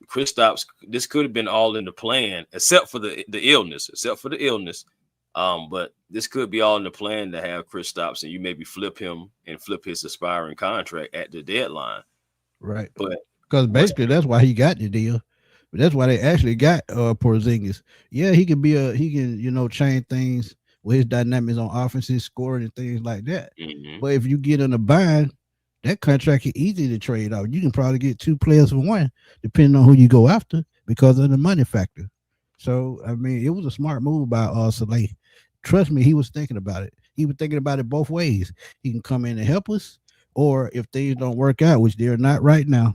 Kristaps, this could have been all in the plan, except for the illness. But this could be all in the plan to have Kristaps, and you maybe flip him and flip his expiring contract at the deadline. Right. But because basically that's why he got the deal. But that's why they actually got Porzingis. Yeah, he can change things with his dynamics on offensive scoring and things like that. Mm-hmm. But if you get in a bind, that contract is easy to trade out. You can probably get 2 players for one, depending on who you go after, because of the money factor. So, I mean, it was a smart move by Saleh. Trust me, he was thinking about it. He was thinking about it both ways. He can come in and help us, or if things don't work out, which they're not right now,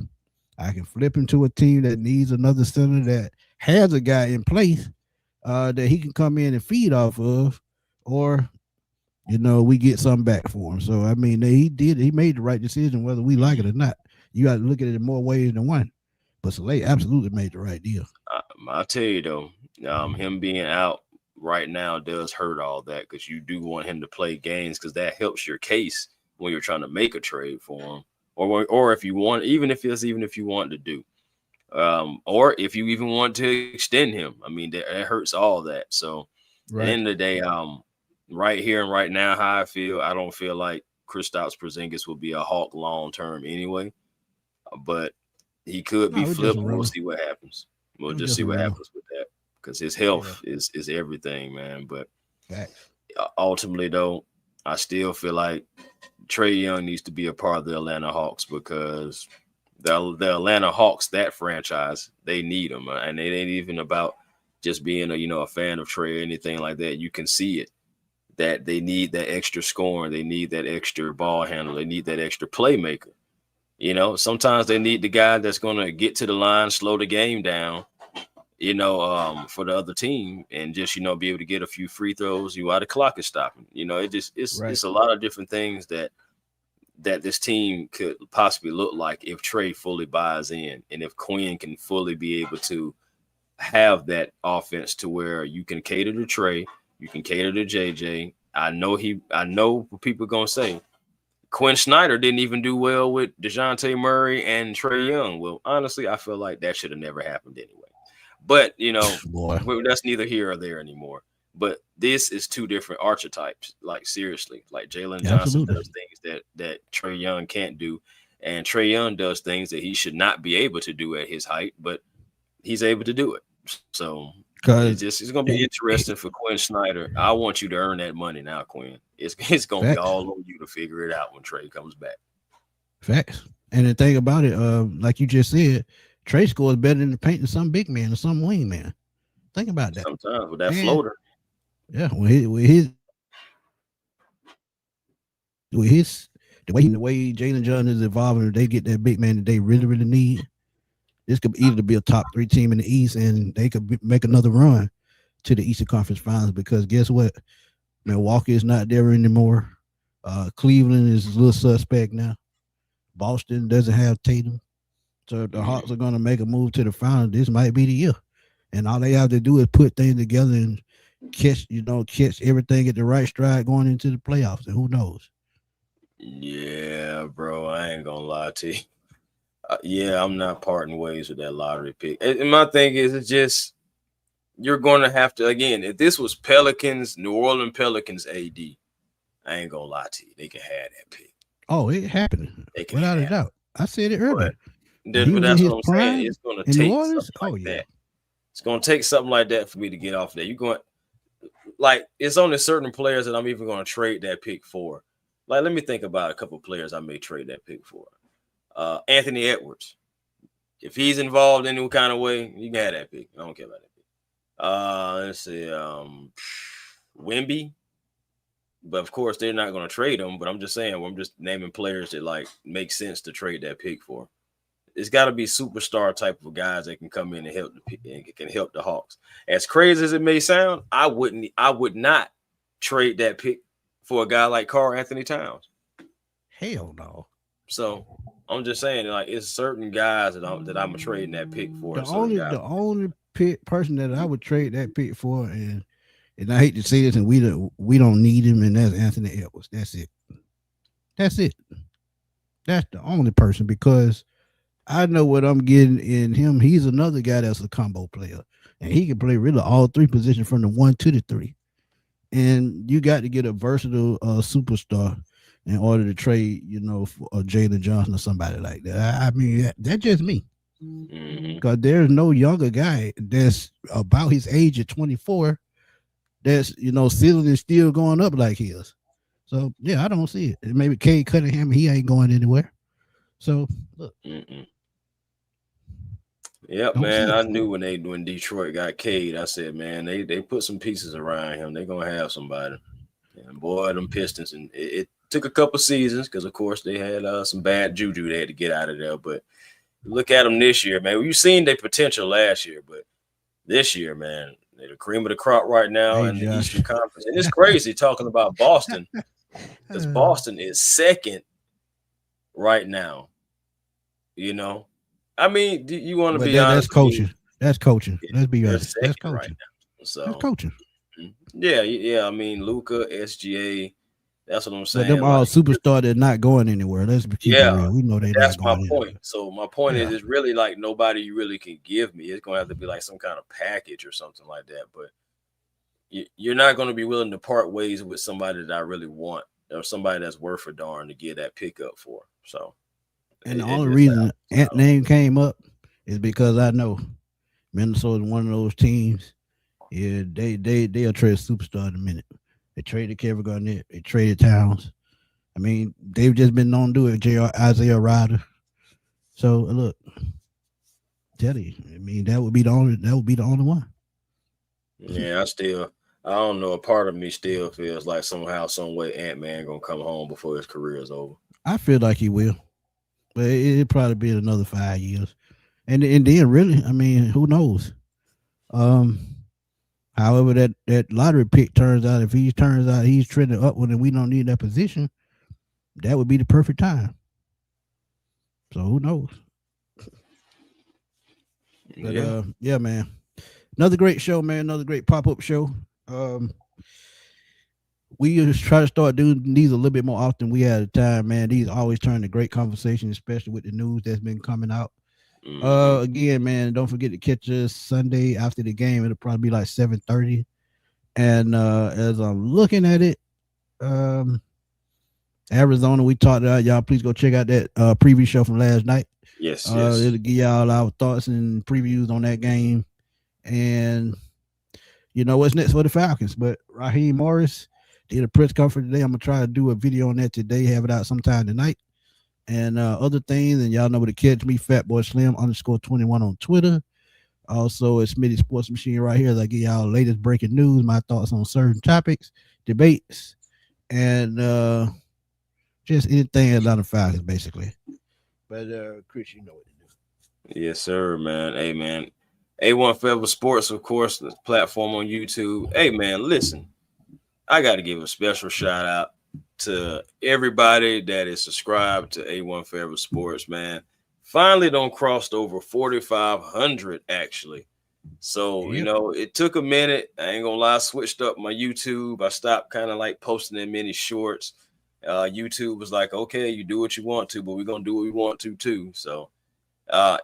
I can flip him to a team that needs another center that has a guy in place that he can come in and feed off of, or we get something back for him. So I mean, he made the right decision, whether we like it or not. You got to look at it in more ways than one. But Saleh absolutely made the right deal. I'll tell you though, him being out right now does hurt all that, because you do want him to play games, because that helps your case when you're trying to make a trade for him, or if you want, even if you want to do, or if you even want to extend him. I mean, that hurts all that. So at the end of the day, right here and right now, how I don't feel like Kristaps Porzingis will be a Hawk long term anyway, but he could be flipped. We'll see what happens. We'll just see what happens with that, because his health is everything, man. But ultimately, though, I still feel like Trae Young needs to be a part of the Atlanta Hawks, because the Atlanta Hawks, that franchise, they need him, and it ain't even about just being a fan of Trae or anything like that. You can see it, that they need that extra scoring, they need that extra ball handler, they need that extra playmaker. Sometimes they need the guy that's going to get to the line, slow the game down, for the other team, and just, be able to get a few free throws while the clock is stopping. It's a lot of different things that this team could possibly look like if Trae fully buys in, and if Quinn can fully be able to have that offense to where you can cater to Trae, you can cater to JJ. I know what people are going to say. Quinn Snyder didn't even do well with DeJounte Murray and Trae Young. Well, honestly, I feel like that should have never happened anyway. But, that's neither here or there anymore. But this is two different archetypes. Like, seriously, like Jalen Johnson does things that Trae Young can't do. And Trae Young does things that he should not be able to do at his height, but he's able to do it. So it's going to be interesting for Quinn Snyder. I want you to earn that money now, Quinn. It's going to be all on you to figure it out when Trae comes back. Facts. And the thing about it, like you just said, Trae scores better than the paint than some big man or some wing man. Think about that. Sometimes with that floater. Yeah, with the way Jalen Johnson is evolving, if they get that big man that they really, really need, this could either be a top 3 team in the East, and they could make another run to the Eastern Conference Finals, because guess what? Milwaukee is not there anymore. Cleveland is a little suspect now. Boston doesn't have Tatum. So the Hawks are going to make a move to the finals. This might be the year. And all they have to do is put things together and catch everything at the right stride going into the playoffs. And who knows? Yeah, bro, I ain't going to lie to you. I'm not parting ways with that lottery pick. And my thing is, it's just, you're going to have to, again, if this was New Orleans Pelicans AD, I ain't going to lie to you, they can have that pick. Oh, it happened. Without a doubt. I said it earlier. But that's what I'm saying. It's going to take something like that. It's going to take something like that for me to get off there. like it's only certain players that I'm even going to trade that pick for. Like, let me think about a couple of players I may trade that pick for. Anthony Edwards. If he's involved in any kind of way, you can have that pick. I don't care about that pick. Let's see. Wemby. But of course, they're not going to trade him. But I'm just saying, I'm just naming players that like make sense to trade that pick for. It's got to be superstar type of guys that can come in and help the Hawks. As crazy as it may sound, I would not trade that pick for a guy like Karl Anthony Towns. Hell no. So I'm just saying, like, it's certain guys that I'm trading that pick for. The only person that I would trade that pick for, and I hate to say this, and we don't need him, and that's Anthony Edwards. That's it. That's the only person, because I know what I'm getting in him. He's another guy that's a combo player, and he can play really all three positions from the 1 to the 3. And you got to get a versatile superstar in order to trade, for Jalen Johnson or somebody like that. I mean, that's just me. Because there's no younger guy that's about his age at 24 that's, ceiling is still going up like his. So, yeah, I don't see it. Maybe Cade Cunningham, he ain't going anywhere. So, look. Yep, man. I knew when Detroit got Cade, I said, man, they put some pieces around him. They're going to have somebody. And boy, them Pistons, and it took a couple seasons because, of course, they had some bad juju they had to get out of there. But look at them this year, man. You've seen their potential last year, but this year, man, they're the cream of the crop right now in the Eastern Conference. And it's crazy talking about Boston, because Boston is second right now. I mean, you want to be honest? That's coaching. That's coaching. Let's be honest. That's coaching right now. So that's coaching. Yeah. I mean, Luka, SGA. That's what I'm saying. But them all superstar that not going anywhere. Let's keep it real. We know they. That's not going my point. Anywhere. So my point is, it's really like nobody you really can give me. It's going to have to be like some kind of package or something like that. But you're not going to be willing to part ways with somebody that I really want, or somebody that's worth a darn to get that pickup for. So. And the only reason Ant name came up is because I know Minnesota is one of those teams. Yeah, they'll trade a superstar in a minute. They traded Kevin Garnett. They traded Towns. I mean, they've just been known to do it. Isaiah Ryder. So look, tell you, I mean, that would be the only one. Yeah, I don't know. A part of me still feels like somehow, some way, Ant-Man gonna come home before his career is over. I feel like he will. But it'll probably be another 5 years. And then really, I mean, who knows? However, that lottery pick turns out, if he turns out he's trending upward and we don't need that position, that would be the perfect time. So who knows? But yeah, man. Another great show, man. Another great pop-up show. We just try to start doing these a little bit more often. We had a time, man. These always turn to great conversation, especially with the news that's been coming out. Again, man, don't forget to catch us Sunday after the game. It'll probably be like 7:30. And as I'm looking at it, Arizona, we talked about, y'all. Please go check out that preview show from last night. Yes. It'll give y'all our thoughts and previews on that game. And you know what's next for the Falcons. But Raheem Morris did a press conference today. I'm gonna try to do a video on that today, have it out sometime tonight. And other things, and y'all know where to catch me, Fatboy Slim _21 on Twitter. Also, it's Smitty Sports Machine right here as I get y'all latest breaking news, my thoughts on certain topics, debates, and just anything Atlanta Falcons, basically. But Chris, you know what to do. Yes, sir, man. Hey, man. A1 Forever Sports, of course, the platform on YouTube. Hey, man, listen. I got to give a special shout out to everybody that is subscribed to A1 Forever Sports, man. Finally done crossed over 4,500, actually. So, you know, it took a minute. I ain't gonna lie, I switched up my YouTube. I stopped kind of like posting in many shorts. YouTube was like, okay, you do what you want to, but we're gonna do what we want to too. So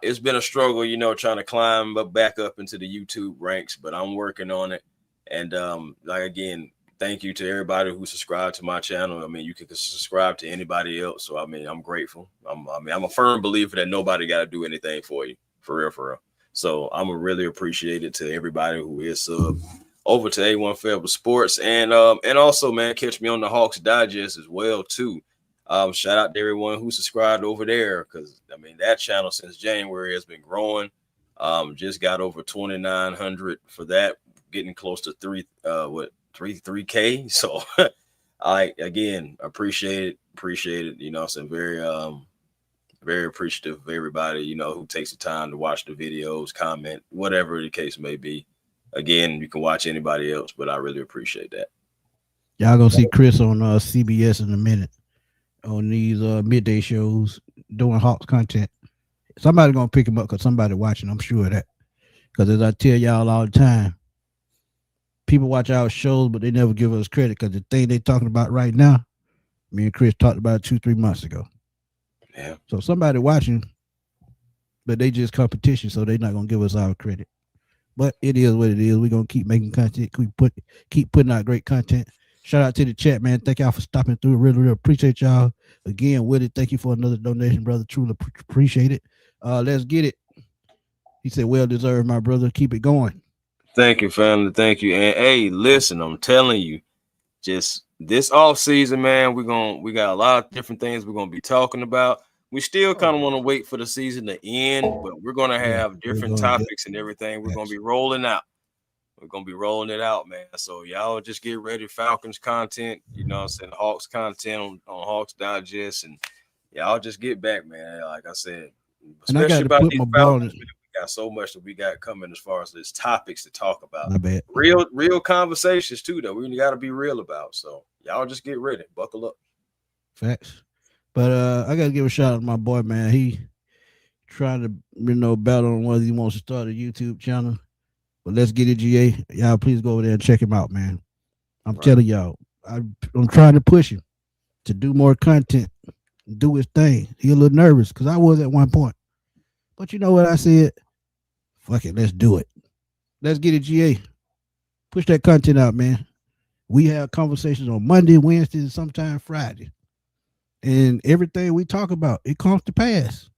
it's been a struggle, you know, trying to climb back up into the YouTube ranks, but I'm working on it. And like again, thank you to everybody who subscribed to my channel. I mean, you can subscribe to anybody else. So I mean, I'm grateful. I'm a firm believer that nobody got to do anything for you, for real, for real. So I'm really appreciate it to everybody who is sub over to A1 Fable Sports, and also, man, catch me on the Hawks Digest as well too. Shout out to everyone who subscribed over there, because I mean that channel since January has been growing. Just got over 2,900 for that, getting close to 3K. So I again appreciate it. You know, I'm very appreciative of everybody, you know, who takes the time to watch the videos, comment, whatever the case may be. Again, you can watch anybody else, but I really appreciate that. Y'all gonna see Chris on CBS in a minute on these midday shows doing Hawks content. Somebody gonna pick him up because somebody watching. I'm sure of that. Because as I tell y'all all the time, people watch our shows, but they never give us credit because the thing they talking about right now, me and Chris talked about it 2-3 months ago. Yeah. So somebody watching, but they just competition, so they're not gonna give us our credit. But it is what it is. We're gonna keep making content. Keep putting out great content. Shout out to the chat, man. Thank y'all for stopping through. Really appreciate y'all. Again, Willie, thank you for another donation, brother. Truly appreciate it. Let's get it. He said, well deserved, my brother. Keep it going. Thank you, family. Thank you. And hey, listen, I'm telling you, just this off season, man, we got a lot of different things we're gonna be talking about. We still kind of want to wait for the season to end, but we're gonna have different topics and everything. We're gonna be rolling out. We're gonna be rolling it out, man. So y'all just get ready. Falcons content, you know what I'm saying, Hawks content on Hawks Digest, and y'all just get back, man. Like I said, especially about these Falcons, man, we got so much that we got coming as far as these topics to talk about. Real conversations too, though. We got to be real about. So y'all just get ready, buckle up. Facts. But I gotta give a shout out to my boy, man. He trying to battle on whether he wants to start a YouTube channel. But let's get it, GA. Y'all please go over there and check him out, man. I'm telling y'all, I'm trying to push him to do more content, do his thing. He a little nervous because I was at one point. But you know what I said? Fuck it, let's do it. Let's get it, GA. Push that content out, man. We have conversations on Monday, Wednesday, and sometimes Friday. And everything we talk about, it comes to pass.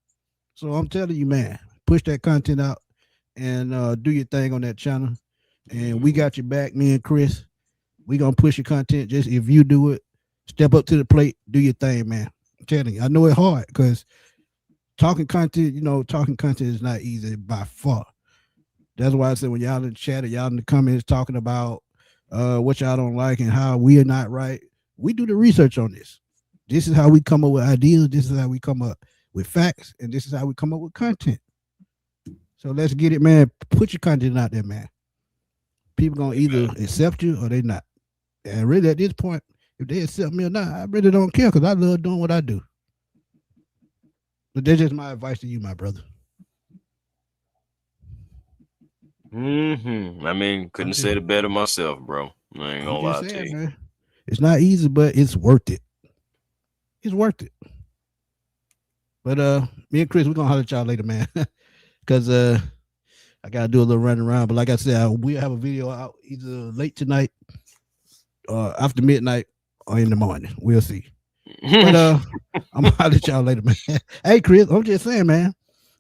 So I'm telling you, man, push that content out and do your thing on that channel. And we got your back, me and Chris. We gonna push your content. Just if you do it, step up to the plate, do your thing, man. I'm telling you, I know it's hard because talking content is not easy by far. That's why I said when y'all in the chat or y'all in the comments talking about what y'all don't like and how we are not right, we do the research on this. This is how we come up with ideas. This is how we come up with facts, and this is how we come up with content. So let's get it, man. Put your content out there, man. People gonna either accept you or they not. And really, at this point, if they accept me or not, I really don't care because I love doing what I do. But that's just my advice to you, my brother. I mean, couldn't say it better myself, bro. I ain't gonna lie to you. Man, it's not easy, but it's worth it. It's worth it. But me and Chris, we're gonna holler at y'all later, man. Cause I gotta do a little running around. But like I said, we'll have a video out either late tonight, after midnight, or in the morning. We'll see. But I'm gonna holler at y'all later, man. Hey Chris, I'm just saying, man.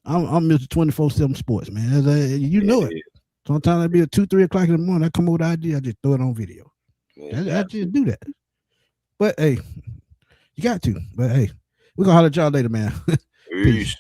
I'm Mr. 24/7 Sports, man. You know it. Sometimes it be at 2-3 o'clock in the morning. I come up with an idea, I just throw it on video. I just do that. But hey, you got to. But hey, we're gonna holler at y'all later, man. Peace.